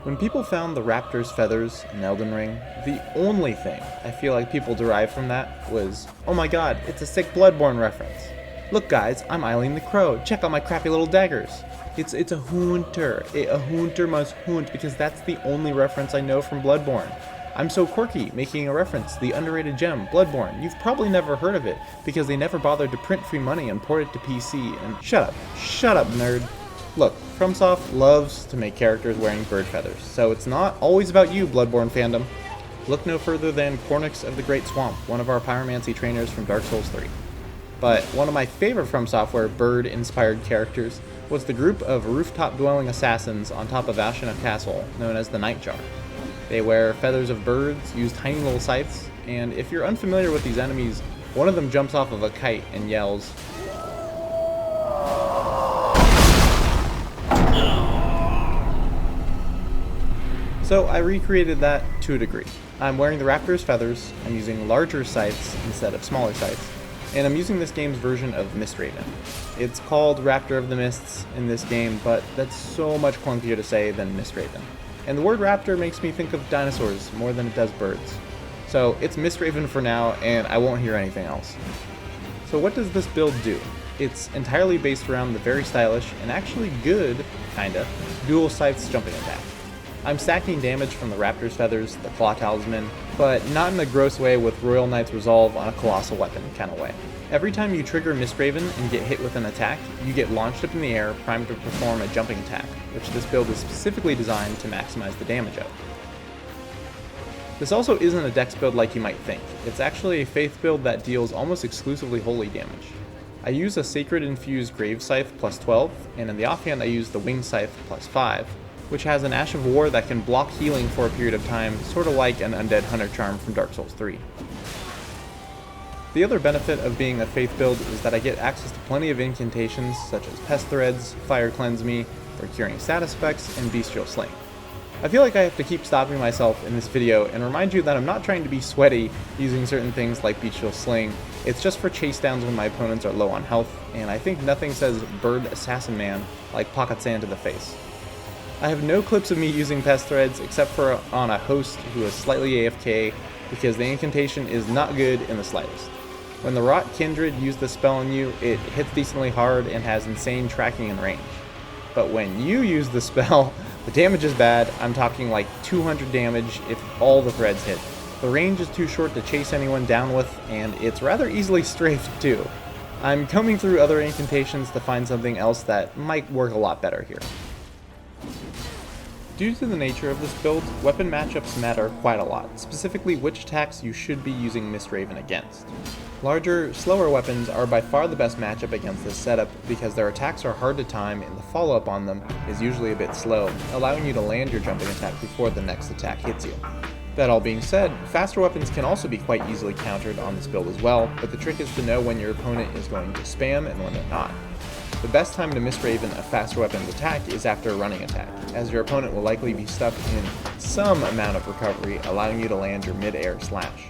When people found the raptor's feathers in Elden Ring, the only thing I feel like people derived from that was, oh my god, it's a sick Bloodborne reference. Look guys, I'm Eileen the Crow, check out my crappy little daggers. It's a hunter. A hunter must hunt because that's the only reference I know from Bloodborne. I'm so quirky, making a reference, the underrated gem, Bloodborne. You've probably never heard of it, because they never bothered to print free money and port it to PC, and shut up, nerd. Look, FromSoft loves to make characters wearing bird feathers, so it's not always about you, Bloodborne fandom. Look no further than Cornix of the Great Swamp, one of our pyromancy trainers from Dark Souls 3. But one of my favorite FromSoftware bird-inspired characters was the group of rooftop-dwelling assassins on top of Ashina Castle, known as the Nightjar. They wear feathers of birds, use tiny little scythes, and if you're unfamiliar with these enemies, one of them jumps off of a kite and yells, so I recreated that to a degree. I'm wearing the raptor's feathers, I'm using larger scythes instead of smaller scythes, and I'm using this game's version of Mistraven. It's called Raptor of the Mists in this game, but that's so much clunkier to say than Mistraven. And the word raptor makes me think of dinosaurs more than it does birds. So it's Mistraven for now, and I won't hear anything else. So what does this build do? It's entirely based around the very stylish, and actually good, kinda, dual scythes jumping attack. I'm stacking damage from the raptor's feathers, the claw talisman, but not in a gross way with Royal Knight's Resolve on a colossal weapon kind of way. Every time you trigger Mistraven and get hit with an attack, you get launched up in the air, primed to perform a jumping attack, which this build is specifically designed to maximize the damage of. This also isn't a dex build like you might think. It's actually a faith build that deals almost exclusively holy damage. I use a Sacred Infused Grave Scythe plus 12, and in the offhand I use the Wing Scythe plus 5, which has an Ash of War that can block healing for a period of time, sort of like an Undead Hunter Charm from Dark Souls 3. The other benefit of being a faith build is that I get access to plenty of incantations such as Pest Threads, Fire Cleanse Me, for curing status effects, and Bestial Sling. I feel like I have to keep stopping myself in this video and remind you that I'm not trying to be sweaty using certain things like Bestial Sling. It's just for chase downs when my opponents are low on health, and I think nothing says Bird Assassin Man like Pocket Sand to the face. I have no clips of me using Pest Threads except for on a host who is slightly AFK because the incantation is not good in the slightest. When the Rot Kindred use the spell on you, it hits decently hard and has insane tracking and range. But when you use the spell, the damage is bad. I'm talking like 200 damage if all the threads hit. The range is too short to chase anyone down with, and it's rather easily strafed too. I'm combing through other incantations to find something else that might work a lot better here. Due to the nature of this build, weapon matchups matter quite a lot, specifically which attacks you should be using Mistraven against. Larger, slower weapons are by far the best matchup against this setup because their attacks are hard to time and the follow-up on them is usually a bit slow, allowing you to land your jumping attack before the next attack hits you. That all being said, faster weapons can also be quite easily countered on this build as well, but the trick is to know when your opponent is going to spam and when they're not. The best time to Mistraven a faster weapon's attack is after a running attack, as your opponent will likely be stuck in some amount of recovery, allowing you to land your mid-air slash.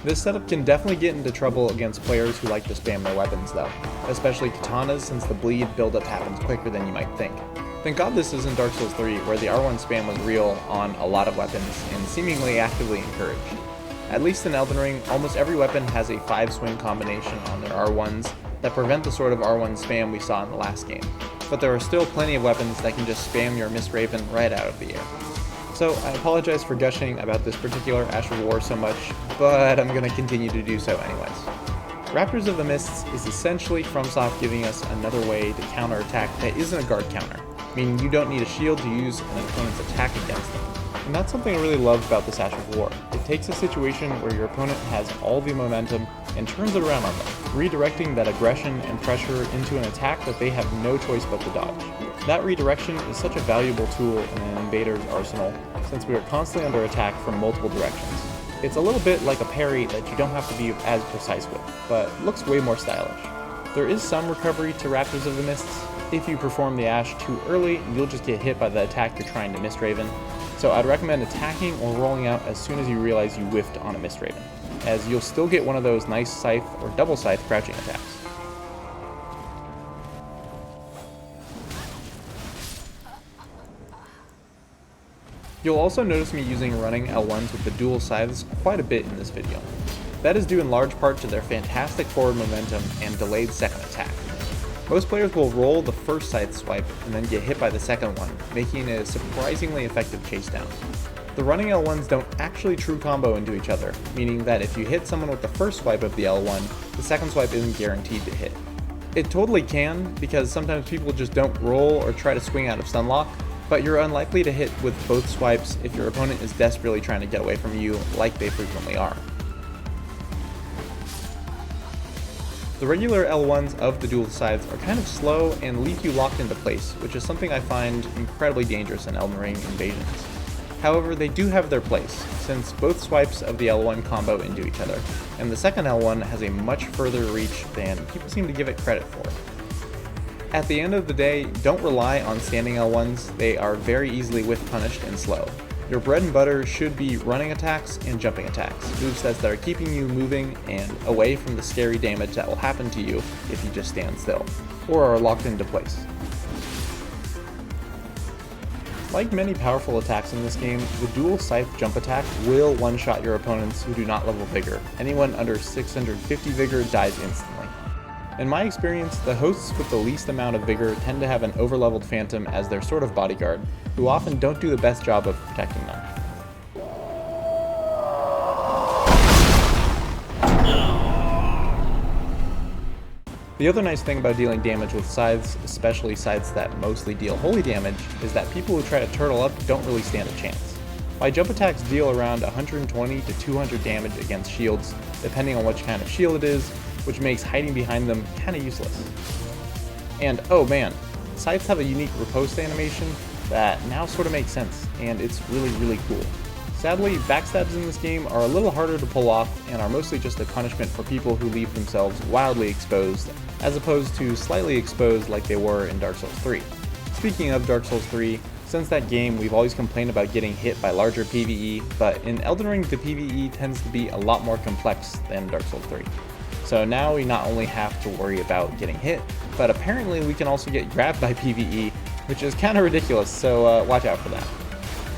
This setup can definitely get into trouble against players who like to spam their weapons though, especially katanas since the bleed buildup happens quicker than you might think. Thank God this isn't Dark Souls 3 where the R1 spam was real on a lot of weapons and seemingly actively encouraged. At least in Elden Ring, almost every weapon has a 5-swing combination on their R1s that prevent the sort of R1 spam we saw in the last game, but there are still plenty of weapons that can just spam your Mistraven right out of the air. So I apologize for gushing about this particular Ash of War so much, but I'm going to continue to do so anyways. Raptors of the Mists is essentially FromSoft giving us another way to counterattack that isn't a guard counter, meaning you don't need a shield to use an opponent's attack against them. And that's something I really love about this Ash of War. It takes a situation where your opponent has all the momentum and turns it around on them, redirecting that aggression and pressure into an attack that they have no choice but to dodge. That redirection is such a valuable tool in an invader's arsenal, since we are constantly under attack from multiple directions. It's a little bit like a parry that you don't have to be as precise with, but looks way more stylish. There is some recovery to Raptors of the Mists. If you perform the Ash too early, you'll just get hit by the attack you're trying to Mistraven. So I'd recommend attacking or rolling out as soon as you realize you whiffed on a Mistraven, as you'll still get one of those nice Scythe or double Scythe crouching attacks. You'll also notice me using running L1s with the dual scythes quite a bit in this video. That is due in large part to their fantastic forward momentum and delayed second attack. Most players will roll the first scythe swipe and then get hit by the second one, making it a surprisingly effective chase down. The running L1s don't actually true combo into each other, meaning that if you hit someone with the first swipe of the L1, the second swipe isn't guaranteed to hit. It totally can, because sometimes people just don't roll or try to swing out of stunlock, but you're unlikely to hit with both swipes if your opponent is desperately trying to get away from you, like they frequently are. The regular L1s of the dual scythes are kind of slow and leave you locked into place, which is something I find incredibly dangerous in Elden Ring invasions. However, they do have their place, since both swipes of the L1 combo into each other, and the second L1 has a much further reach than people seem to give it credit for. At the end of the day, don't rely on standing L1s, they are very easily whiff punished and slow. Your bread and butter should be running attacks and jumping attacks, movesets that are keeping you moving and away from the scary damage that will happen to you if you just stand still, or are locked into place. Like many powerful attacks in this game, the dual scythe jump attack will one-shot your opponents who do not level Vigor. Anyone under 650 Vigor dies instantly. In my experience, the hosts with the least amount of Vigor tend to have an overleveled Phantom as their sort of bodyguard, who often don't do the best job of protecting them. The other nice thing about dealing damage with scythes, especially scythes that mostly deal holy damage, is that people who try to turtle up don't really stand a chance. My jump attacks deal around 120 to 200 damage against shields, depending on which kind of shield it is, which makes hiding behind them kinda useless. And oh man, scythes have a unique riposte animation that now sort of makes sense, and it's really cool. Sadly, backstabs in this game are a little harder to pull off and are mostly just a punishment for people who leave themselves wildly exposed, as opposed to slightly exposed like they were in Dark Souls 3. Speaking of Dark Souls 3, since that game we've always complained about getting hit by larger PvE, but in Elden Ring the PvE tends to be a lot more complex than Dark Souls 3. So now we not only have to worry about getting hit, but apparently we can also get grabbed by PvE, which is kinda ridiculous, so watch out for that.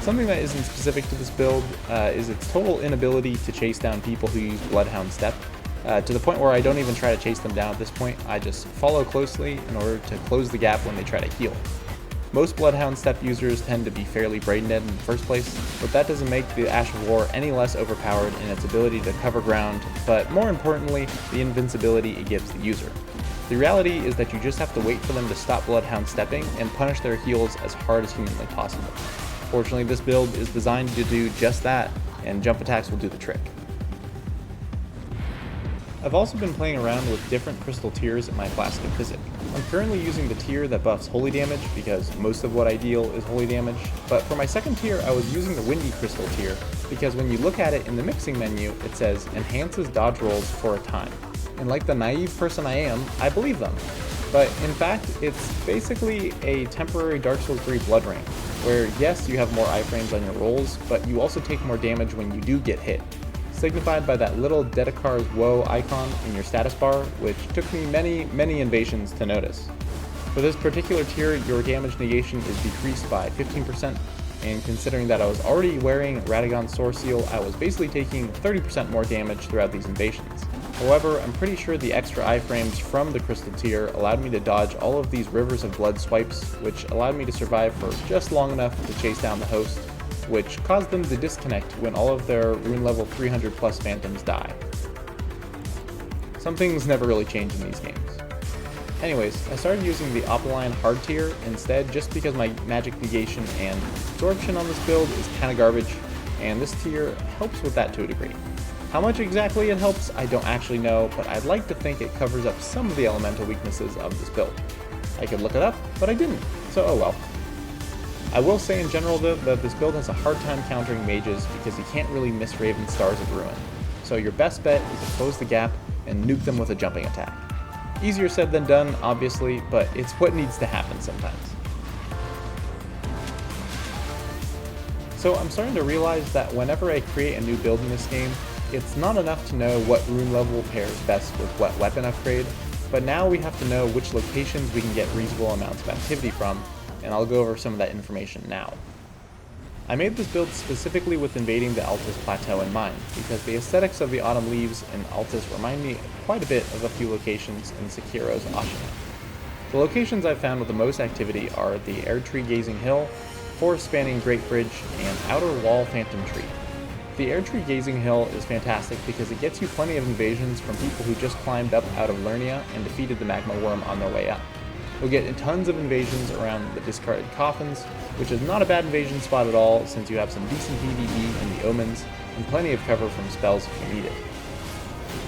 Something that isn't specific to this build is its total inability to chase down people who use Bloodhound Step, to the point where I don't even try to chase them down at this point. I just follow closely in order to close the gap when they try to heal. Most Bloodhound Step users tend to be fairly brain dead in the first place, but that doesn't make the Ash of War any less overpowered in its ability to cover ground, but more importantly, the invincibility it gives the user. The reality is that you just have to wait for them to stop Bloodhound stepping and punish their heals as hard as humanly possible. Fortunately, this build is designed to do just that, and jump attacks will do the trick. I've also been playing around with different crystal tiers in my Flask of Physick. I'm currently using the tier that buffs holy damage because most of what I deal is holy damage, but for my second tier I was using the Windy Crystal tier because when you look at it in the mixing menu it says enhances dodge rolls for a time. And like the naive person I am, I believe them. But in fact, it's basically a temporary Dark Souls 3 Blood Ring, where yes, you have more iframes on your rolls, but you also take more damage when you do get hit, signified by that little Dedicar's Woe icon in your status bar, which took me many invasions to notice. For this particular tier, your damage negation is decreased by 15%, and considering that I was already wearing Radagon's Sword Seal, I was basically taking 30% more damage throughout these invasions. However, I'm pretty sure the extra iframes from the crystal tier allowed me to dodge all of these Rivers of Blood swipes, which allowed me to survive for just long enough to chase down the host, which caused them to disconnect when all of their rune level 300 plus phantoms die. Some things never really change in these games. Anyways, I started using the Opaline hard tier instead just because my magic negation and absorption on this build is kinda garbage, and this tier helps with that to a degree. How much exactly it helps, I don't actually know, but I'd like to think it covers up some of the elemental weaknesses of this build. I could look it up, but I didn't, so oh well. I will say in general though that this build has a hard time countering mages because you can't really miss Raven Stars of Ruin, so your best bet is to close the gap and nuke them with a jumping attack. Easier said than done, obviously, but it's what needs to happen sometimes. So I'm starting to realize that whenever I create a new build in this game, it's not enough to know what rune level pairs best with what weapon upgrade, but now we have to know which locations we can get reasonable amounts of activity from, and I'll go over some of that information now. I made this build specifically with invading the Altus Plateau in mind, because the aesthetics of the autumn leaves in Altus remind me quite a bit of a few locations in Sekiro's Ashina. The locations I've found with the most activity are the Erdtree Gazing Hill, Forest Spanning Great Bridge, and Outer Wall Phantom Tree. The Erdtree Gazing Hill is fantastic because it gets you plenty of invasions from people who just climbed up out of Lernia and defeated the Magma Worm on their way up. You'll get tons of invasions around the discarded coffins, which is not a bad invasion spot at all since you have some decent PvE in the omens and plenty of cover from spells if you need it.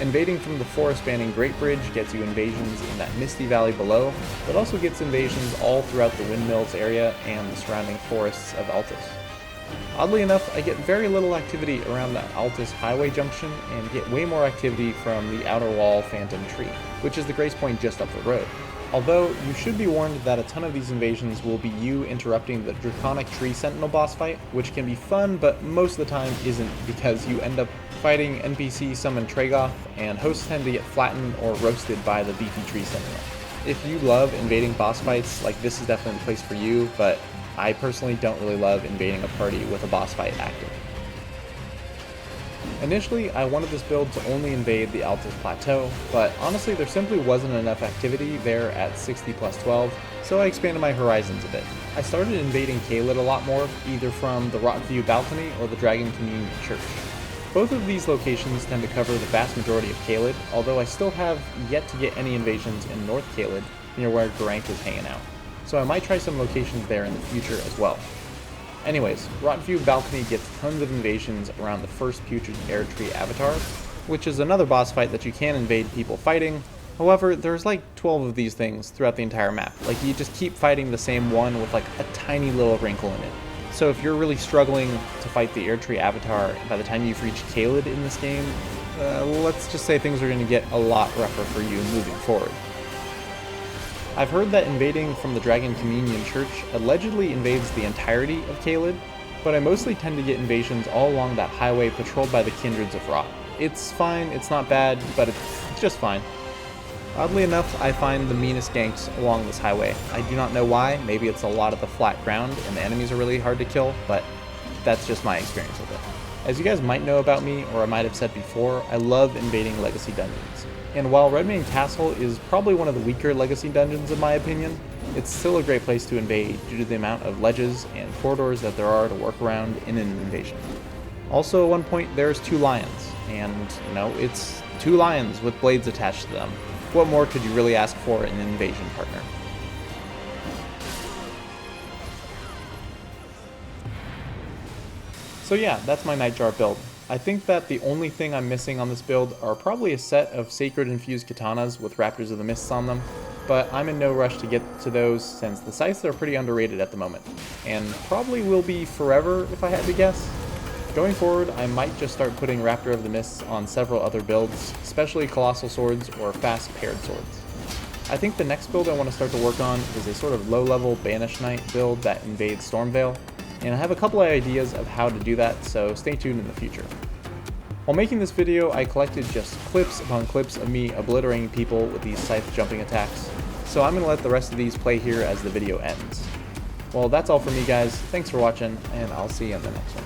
Invading from the forest-spanning Great Bridge gets you invasions in that misty valley below, but also gets invasions all throughout the windmills area and the surrounding forests of Altus. Oddly enough, I get very little activity around the Altus Highway Junction and get way more activity from the Outer Wall Phantom Tree, which is the Grace Point just up the road. Although, you should be warned that a ton of these invasions will be you interrupting the Draconic Tree Sentinel boss fight, which can be fun, but most of the time isn't because you end up fighting NPC summon Tragoth, and hosts tend to get flattened or roasted by the beefy Tree Sentinel. If you love invading boss fights, like this is definitely the place for you, but I personally don't really love invading a party with a boss fight active. Initially, I wanted this build to only invade the Altus Plateau, but honestly there simply wasn't enough activity there at 60 plus 12, so I expanded my horizons a bit. I started invading Caelid a lot more, either from the Rotview Balcony or the Dragon Communion Church. Both of these locations tend to cover the vast majority of Caelid, although I still have yet to get any invasions in North Caelid, near where Garank is hanging out, so I might try some locations there in the future as well. Anyways, Rotview Balcony gets tons of invasions around the first Putrid Erdtree Avatar, which is another boss fight that you can invade people fighting. However, there's like 12 of these things throughout the entire map. Like, you just keep fighting the same one with like a tiny little wrinkle in it. So if you're really struggling to fight the Erdtree Avatar by the time you've reached Caelid in this game, let's just say things are going to get a lot rougher for you moving forward. I've heard that invading from the Dragon Communion Church allegedly invades the entirety of Caelid, but I mostly tend to get invasions all along that highway patrolled by the Kindreds of Rot. It's fine, it's not bad, but it's just fine. Oddly enough, I find the meanest ganks along this highway. I do not know why, maybe it's a lot of the flat ground and the enemies are really hard to kill, but that's just my experience with it. As you guys might know about me, or I might have said before, I love invading Legacy dungeons. And while Redmane Castle is probably one of the weaker Legacy dungeons in my opinion, it's still a great place to invade due to the amount of ledges and corridors that there are to work around in an invasion. Also, at one point, there's 2 lions, and, it's 2 lions with blades attached to them. What more could you really ask for in an invasion partner? So yeah, that's my Nightjar build. I think that the only thing I'm missing on this build are probably a set of Sacred Infused Katanas with Raptors of the Mists on them, but I'm in no rush to get to those since the Scythes are pretty underrated at the moment, and probably will be forever if I had to guess. Going forward, I might just start putting Raptor of the Mists on several other builds, especially Colossal Swords or fast paired swords. I think the next build I want to start to work on is a sort of low-level Banish Knight build that invades Stormveil, and I have a couple of ideas of how to do that, so stay tuned in the future. While making this video, I collected just clips upon clips of me obliterating people with these Scythe jumping attacks, so I'm going to let the rest of these play here as the video ends. Well, that's all for me guys, thanks for watching, and I'll see you in the next one.